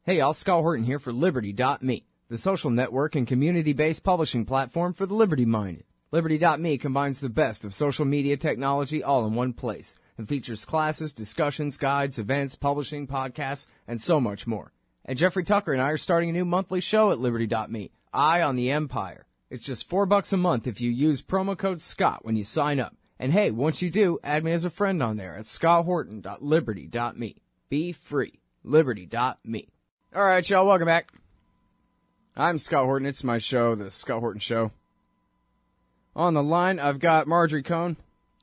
Hey, y'all, Scott Horton here for Liberty.me, the social network and community-based publishing platform for the liberty-minded. Liberty.me combines the best of social media technology all in one place and features classes, discussions, guides, events, publishing, podcasts, and so much more. And Jeffrey Tucker and I are starting a new monthly show at Liberty.me, Eye on the Empire. It's just $4 a month if you use promo code SCOTT when you sign up. And hey, once you do, add me as a friend on there at scotthorton.liberty.me. Be free. Liberty.me. All right, y'all, welcome back. I'm Scott Horton. It's my show, The Scott Horton Show. On the line, I've got Marjorie Cohn,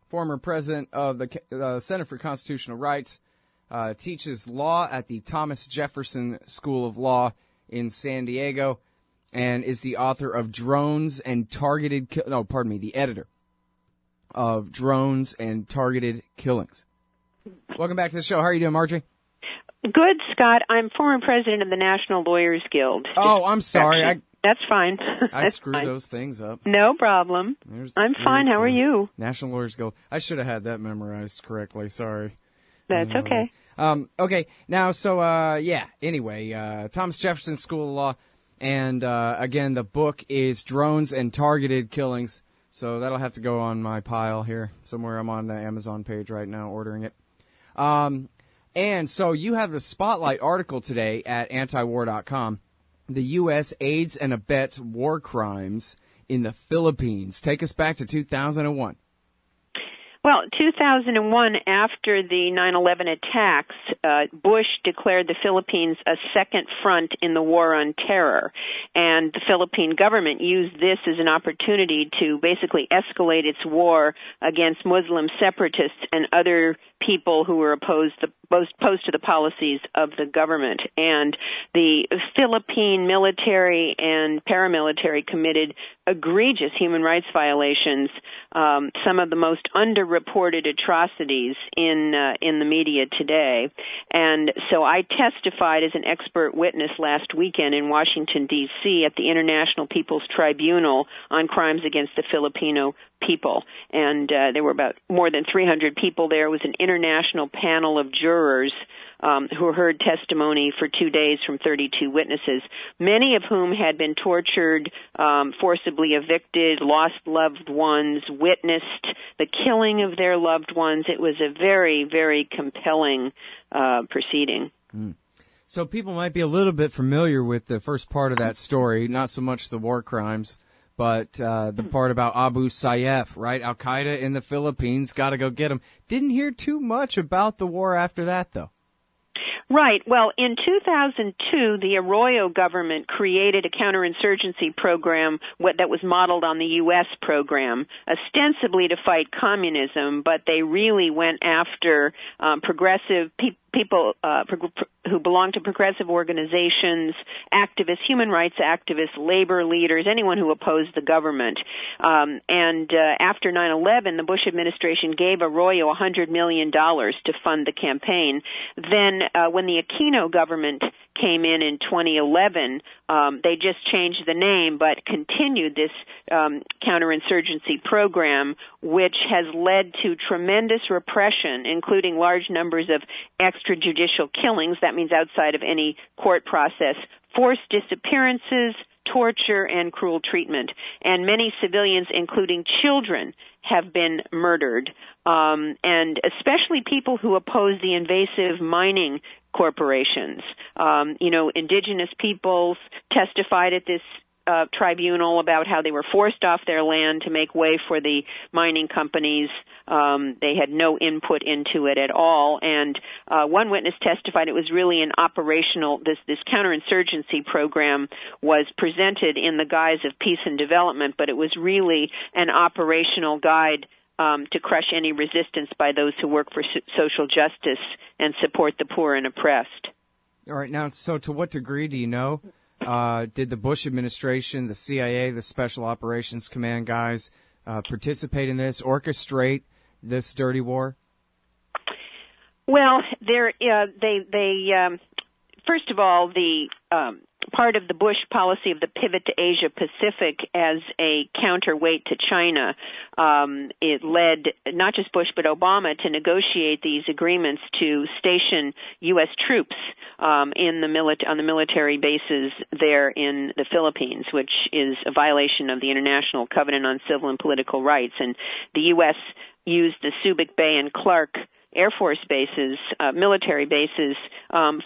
former president of the Center for Constitutional Rights, teaches law at the Thomas Jefferson School of Law in San Diego, and is the author of Drones and Targeted... the editor of Drones and Targeted Killings. Welcome back to the show. How are you doing, Marjorie? Good, Scott. I'm former president of the National Lawyers Guild. Oh, I'm sorry. That's fine. I screw those things up. No problem. I'm fine. How are you? National Lawyers Guild. I should have had that memorized correctly. Sorry. That's okay. Okay. Now, anyway, Thomas Jefferson School of Law. And, again, the book is Drones and Targeted Killings. So that'll have to go on my pile here somewhere. I'm on the Amazon page right now ordering it. And so you have the Spotlight article today at antiwar.com. The U.S. aids and abets war crimes in the Philippines. Take us back to 2001. Well, 2001, after the 9/11 attacks, Bush declared the Philippines a second front in the war on terror. And the Philippine government used this as an opportunity to basically escalate its war against Muslim separatists and other people who were opposed to the policies of the government. And the Philippine military and paramilitary committed egregious human rights violations, some of the most underreported atrocities in the media today. And so I testified as an expert witness last weekend in Washington, D.C. at the International People's Tribunal on crimes against the Filipino people. And there were about more than 300 people there. It was an international panel of jurors who heard testimony for 2 days from 32 witnesses, many of whom had been tortured, forcibly evicted, lost loved ones, witnessed the killing of their loved ones. It was a very, very compelling proceeding. So people might be a little bit familiar with the first part of that story, not so much the war crimes, but the part about Abu Sayyaf, right? Al-Qaeda in the Philippines, got to go get him. Didn't hear too much about the war after that, though. Right. Well, in 2002, the Arroyo government created a counterinsurgency program that was modeled on the U.S. program, ostensibly to fight communism, but they really went after progressive people who belong to progressive organizations, activists, human rights activists, labor leaders, anyone who opposed the government. And after 9/11, the Bush administration gave Arroyo $100 million to fund the campaign. Then when the Aquino government came in 2011, they just changed the name but continued this counterinsurgency program, which has led to tremendous repression, including large numbers of extrajudicial killings, that means outside of any court process, forced disappearances, torture, and cruel treatment. And many civilians, including children, have been murdered, and especially people who oppose the invasive mining corporations. Indigenous peoples testified at this tribunal about how they were forced off their land to make way for the mining companies. They had no input into it at all. And one witness testified it was really an operational, this counterinsurgency program was presented in the guise of peace and development, but it was really an operational guide to crush any resistance by those who work for social justice and support the poor and oppressed. All right. Now, so to what degree do you know? Did the Bush administration, the CIA, the Special Operations Command guys participate in this, orchestrate this dirty war? Well, they first of all, the part of the Bush policy of the pivot to Asia Pacific as a counterweight to China. It led not just Bush but Obama to negotiate these agreements to station U.S. troops on the military bases there in the Philippines, which is a violation of the International Covenant on Civil and Political Rights. And the U.S. used the Subic Bay and Clark Air Force bases, military bases,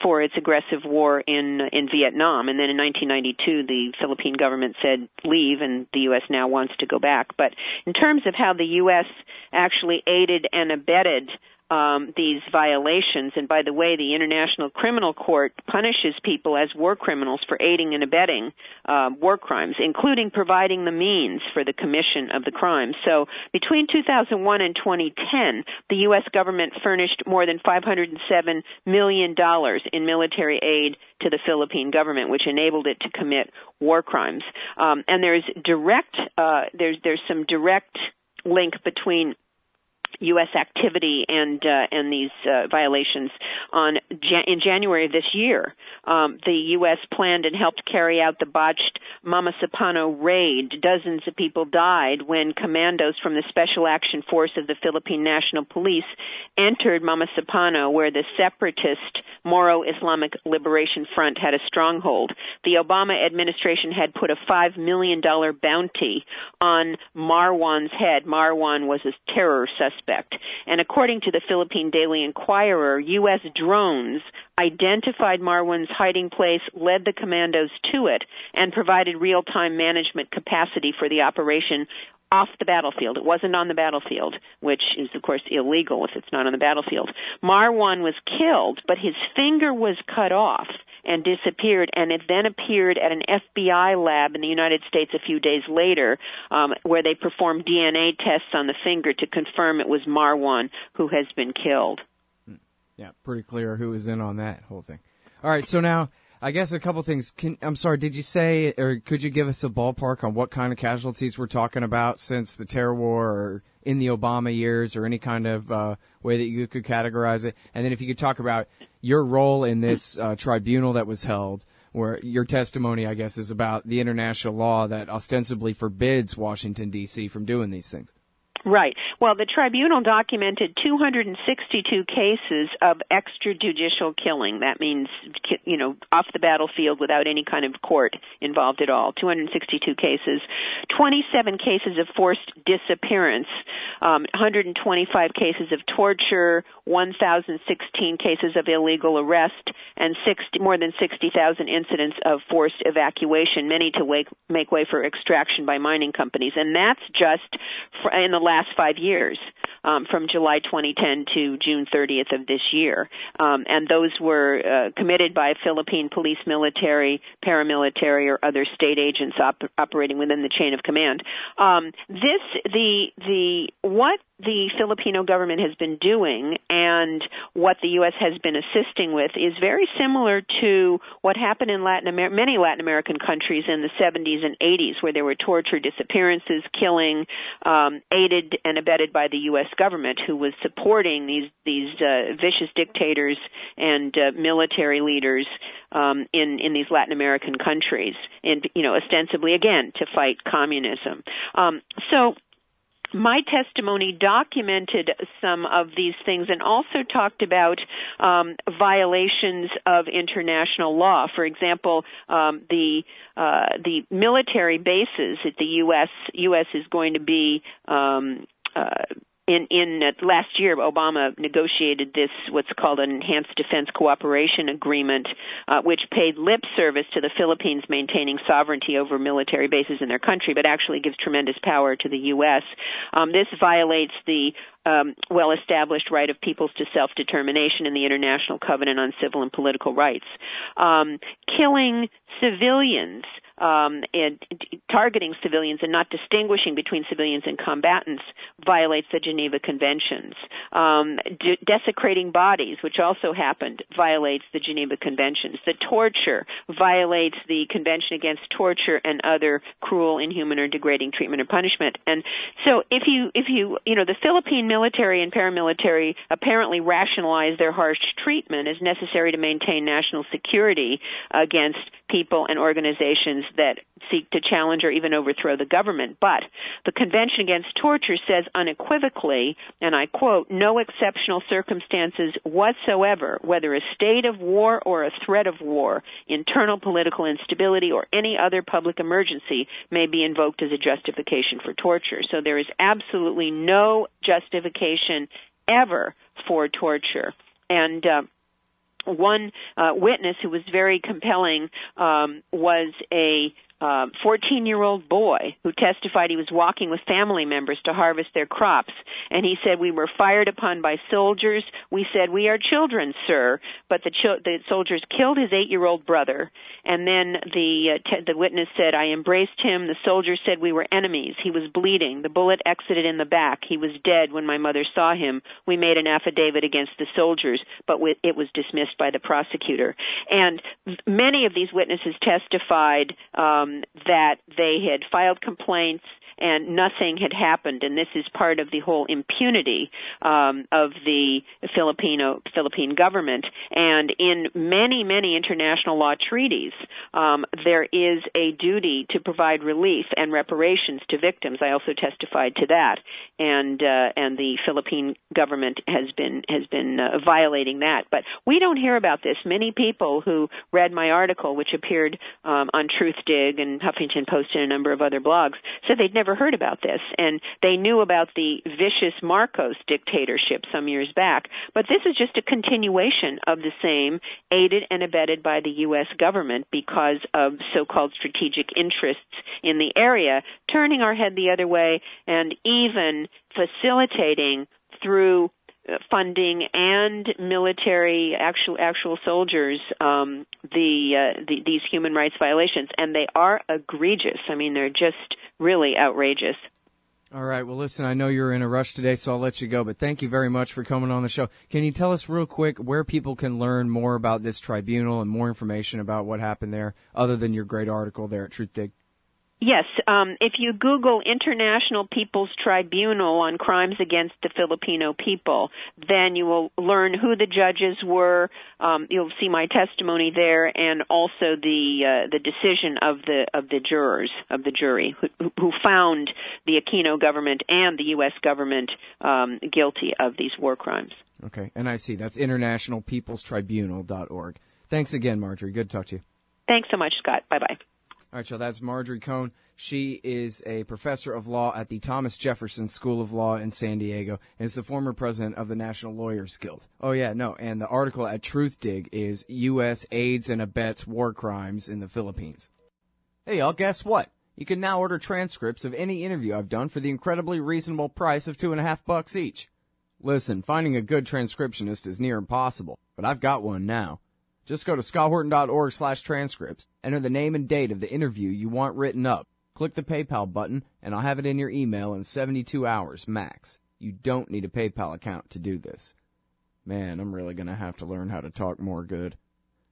for its aggressive war in Vietnam. And then in 1992, the Philippine government said leave, and the U.S. now wants to go back. But in terms of how the U.S. actually aided and abetted these violations, and by the way, the International Criminal Court punishes people as war criminals for aiding and abetting war crimes, including providing the means for the commission of the crimes. So between 2001 and 2010, the U.S. government furnished more than $507 million in military aid to the Philippine government, which enabled it to commit war crimes. And there's some direct link between U.S. activity and these violations. In January of this year, the U.S. planned and helped carry out the botched Mamasapano raid. Dozens of people died when commandos from the Special Action Force of the Philippine National Police entered Mamasapano, where the separatist Moro Islamic Liberation Front had a stronghold. The Obama administration had put a $5 million bounty on Marwan's head. Marwan was a terror suspect. And according to the Philippine Daily Inquirer, U.S. drones identified Marwan's hiding place, led the commandos to it, and provided real-time management capacity for the operation off the battlefield. It wasn't on the battlefield, which is, of course, illegal if it's not on the battlefield. Marwan was killed, but his finger was cut off and disappeared, and it then appeared at an FBI lab in the United States a few days later, where they performed DNA tests on the finger to confirm it was Marwan who has been killed. Yeah, pretty clear who was in on that whole thing. All right, so now, I guess a couple things. I'm sorry, did you say, or could you give us a ballpark on what kind of casualties we're talking about since the terror war or in the Obama years, or any kind of way that you could categorize it? And then if you could talk about your role in this tribunal that was held, where your testimony, I guess, is about the international law that ostensibly forbids Washington, D.C. from doing these things. Right. Well, the tribunal documented 262 cases of extrajudicial killing. That means, off the battlefield without any kind of court involved at all. 262 cases. 27 cases of forced disappearance. 125 cases of torture. 1,016 cases of illegal arrest. And more than 60,000 incidents of forced evacuation, many to make way for extraction by mining companies. And that's just in the last 5 years, from July 2010 to June 30th of this year. And those were committed by Philippine police, military, paramilitary, or other state agents operating within the chain of command. What the Filipino government has been doing and what the U.S. has been assisting with is very similar to what happened in many Latin American countries in the 70s and 80s, where there were torture, disappearances, killing, aided and abetted by the U.S. government, who was supporting these vicious dictators and military leaders in these Latin American countries, and ostensibly again to fight communism. So my testimony documented some of these things and also talked about violations of international law. For example, the military bases at the U.S. is going to be in last year, Obama negotiated this, what's called an Enhanced Defense Cooperation Agreement, which paid lip service to the Philippines maintaining sovereignty over military bases in their country, but actually gives tremendous power to the U.S. This violates the well-established right of peoples to self-determination in the International Covenant on Civil and Political Rights. Killing civilians, and targeting civilians and not distinguishing between civilians and combatants violates the Geneva Conventions. Desecrating bodies, which also happened, violates the Geneva Conventions. The torture violates the Convention Against Torture and other cruel, inhuman, or degrading treatment or punishment. And so if you the Philippine military and paramilitary apparently rationalize their harsh treatment as necessary to maintain national security against people and organizations that seek to challenge or even overthrow the government. But the Convention Against Torture says unequivocally, and I quote, "No exceptional circumstances whatsoever, whether a state of war or a threat of war, internal political instability, or any other public emergency may be invoked as a justification for torture." So there is absolutely no justification ever for torture. And one witness who was very compelling was a 14-year-old boy who testified he was walking with family members to harvest their crops. And he said, "We were fired upon by soldiers. We said, 'We are children, sir.' But the soldiers killed his 8-year-old brother. And then the witness said, 'I embraced him. The soldiers said we were enemies. He was bleeding. The bullet exited in the back. He was dead when my mother saw him. We made an affidavit against the soldiers, but it was dismissed by the prosecutor.'" And many of these witnesses testified that they had filed complaints and nothing had happened, and this is part of the whole impunity of the Philippine government. And in many, many international law treaties, there is a duty to provide relief and reparations to victims. I also testified to that, and the Philippine government has been violating that. But we don't hear about this. Many people who read my article, which appeared on Truthdig and Huffington Post and a number of other blogs, said they'd never heard about this, and they knew about the vicious Marcos dictatorship some years back. But this is just a continuation of the same, aided and abetted by the U.S. government because of so-called strategic interests in the area, turning our head the other way and even facilitating through funding and military actual soldiers these human rights violations, and they are egregious. I mean, they're just really outrageous. All right. Well, listen, I know you're in a rush today, so I'll let you go, but thank you very much for coming on the show. Can you tell us real quick where people can learn more about this tribunal and more information about what happened there, other than your great article there at Truthdig? Yes, if you Google International People's Tribunal on Crimes Against the Filipino People, then you will learn who the judges were. You'll see my testimony there, and also the decision of the jurors of the jury who found the Aquino government and the U.S. government guilty of these war crimes. Okay, and I see that's internationalpeoplestribunal.org. Thanks again, Marjorie. Good to talk to you. Thanks so much, Scott. Bye-bye. All right, so that's Marjorie Cohn. She is a professor of law at the Thomas Jefferson School of Law in San Diego and is the former president of the National Lawyers Guild. Oh, yeah, no, and the article at Truthdig is U.S. Aids and Abets War Crimes in the Philippines. Hey, y'all, guess what? You can now order transcripts of any interview I've done for the incredibly reasonable price of $2.50 each. Listen, finding a good transcriptionist is near impossible, but I've got one now. Just go to scotthorton.org/transcripts, enter the name and date of the interview you want written up, click the PayPal button, and I'll have it in your email in 72 hours max. You don't need a PayPal account to do this. Man, I'm really going to have to learn how to talk more good.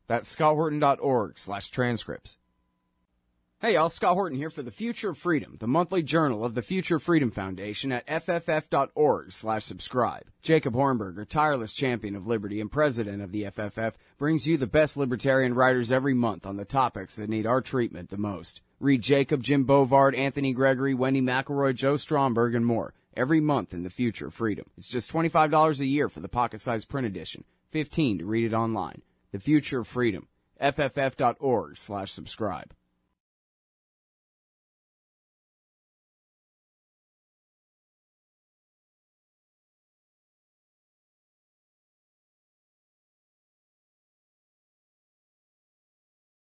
That's scotthorton.org/transcripts. Hey y'all, Scott Horton here for The Future of Freedom, the monthly journal of the Future Freedom Foundation at fff.org/subscribe. Jacob Hornberger, tireless champion of liberty and president of the FFF, brings you the best libertarian writers every month on the topics that need our treatment the most. Read Jacob, Jim Bovard, Anthony Gregory, Wendy McElroy, Joe Stromberg, and more every month in The Future of Freedom. It's just $25 a year for the pocket-sized print edition, $15 to read it online. The Future of Freedom, fff.org/subscribe.